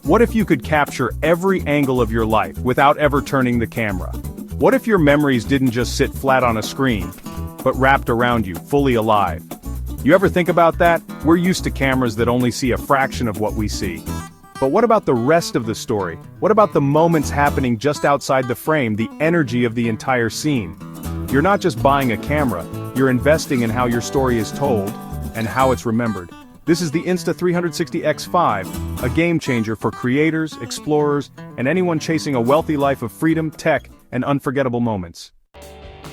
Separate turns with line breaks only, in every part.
What if you could capture every angle of your life without ever turning the camera? What if your memories didn't just sit flat on a screen, but wrapped around you, fully alive? You ever think about that? We're used to cameras that only see a fraction of what we see. But what about the rest of the story? What about the moments happening just outside the frame, the energy of the entire scene? You're not just buying a camera, you're investing in how your story is told, and how it's remembered. This is the Insta360 X5, a game changer for creators, explorers, and anyone chasing a wealthy life of freedom, tech, and unforgettable moments.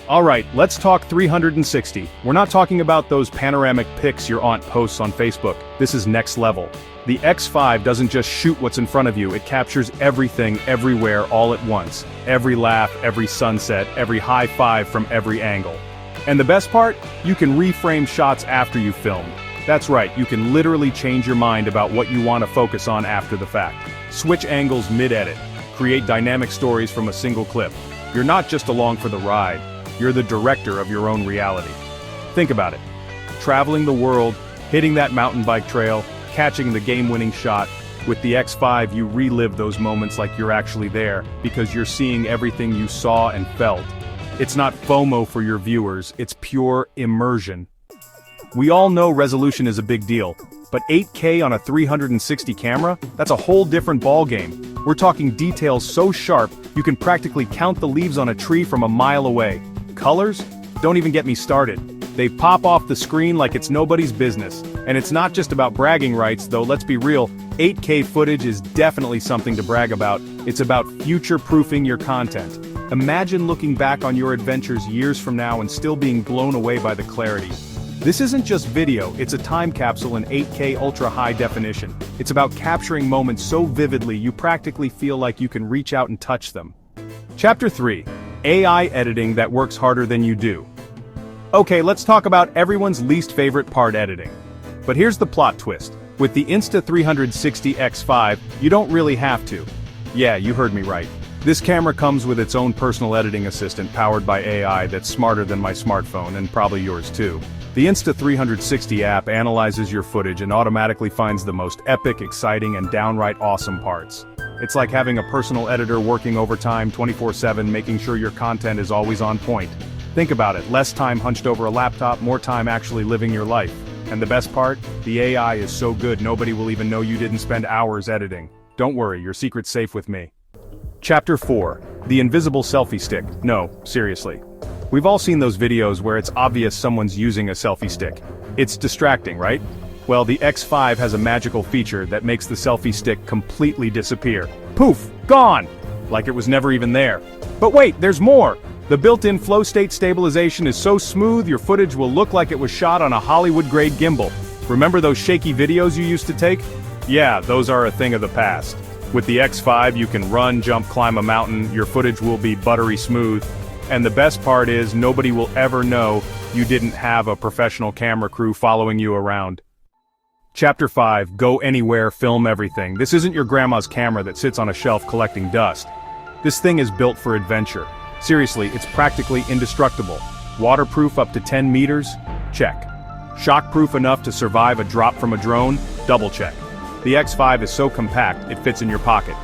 Alright, let's talk 360. We're not talking about those panoramic pics your aunt posts on Facebook. This is next level. The X5 doesn't just shoot what's in front of you, it captures everything, everywhere, all at once. Every laugh, every sunset, every high five from every angle. And the best part? You can reframe shots after you've filmed. That's right, you can literally change your mind about what you want to focus on after the fact. Switch angles mid-edit. Create dynamic stories from a single clip. You're not just along for the ride, you're the director of your own reality. Think about it. Traveling the world, hitting that mountain bike trail, catching the game-winning shot. With the X5 you relive those moments like you're actually there, because you're seeing everything you saw and felt. It's not FOMO for your viewers, it's pure immersion. We all know resolution is a big deal, but 8K on a 360 camera? That's a whole different ballgame. We're talking details so sharp, you can practically count the leaves on a tree from a mile away. Colors? Don't even get me started. They pop off the screen like it's nobody's business. And it's not just about bragging rights, though, let's be real, 8K footage is definitely something to brag about. It's about future-proofing your content. Imagine looking back on your adventures years from now and still being blown away by the clarity. This isn't just video, it's a time capsule in 8K ultra-high definition. It's about capturing moments so vividly you practically feel like you can reach out and touch them. Chapter 3. AI editing that works harder than you do. Okay, let's talk about everyone's least favorite part, editing. But here's the plot twist. With the Insta360 X5, you don't really have to. Yeah, you heard me right. This camera comes with its own personal editing assistant powered by AI that's smarter than my smartphone and probably yours too. The Insta360 app analyzes your footage and automatically finds the most epic, exciting, and downright awesome parts. It's like having a personal editor working overtime 24/7, making sure your content is always on point. Think about it, less time hunched over a laptop, more time actually living your life. And the best part? The AI is so good nobody will even know you didn't spend hours editing. Don't worry, your secret's safe with me. Chapter 4. The invisible selfie stick. No, seriously. We've all seen those videos where it's obvious someone's using a selfie stick. It's distracting, right? Well, the X5 has a magical feature that makes the selfie stick completely disappear. Poof! Gone! Like it was never even there. But wait, there's more! The built-in flow state stabilization is so smooth your footage will look like it was shot on a Hollywood-grade gimbal. Remember those shaky videos you used to take? Yeah, those are a thing of the past. With the X5 you can run, jump, climb a mountain, your footage will be buttery smooth. And the best part is nobody will ever know you didn't have a professional camera crew following you around. Chapter 5. Go anywhere, film everything. This isn't your grandma's camera that sits on a shelf collecting dust. This thing is built for adventure. Seriously, it's practically indestructible. Waterproof up to 10 meters? Check. Shockproof enough to survive a drop from a drone? Double check. The X5 is so compact, it fits in your pocket.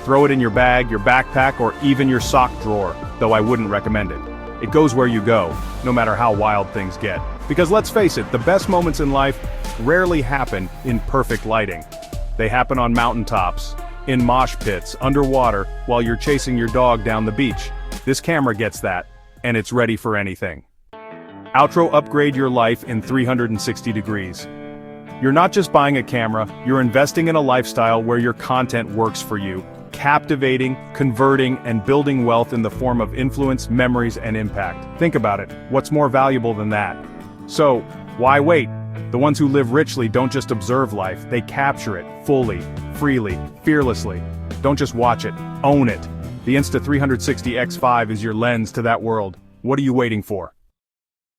Throw it in your bag, your backpack, or even your sock drawer, though I wouldn't recommend it. It goes where you go, no matter how wild things get. Because let's face it, the best moments in life rarely happen in perfect lighting. They happen on mountaintops, in mosh pits, underwater, while you're chasing your dog down the beach. This camera gets that, and it's ready for anything. Outro: upgrade your life in 360 degrees. You're not just buying a camera, you're investing in a lifestyle where your content works for you, captivating, converting, and building wealth in the form of influence, memories, and impact. Think about it, what's more valuable than that? So, why wait? The ones who live richly don't just observe life, they capture it, fully, freely, fearlessly. Don't just watch it, own it. The Insta360 X5 is your lens to that world. What are you waiting for?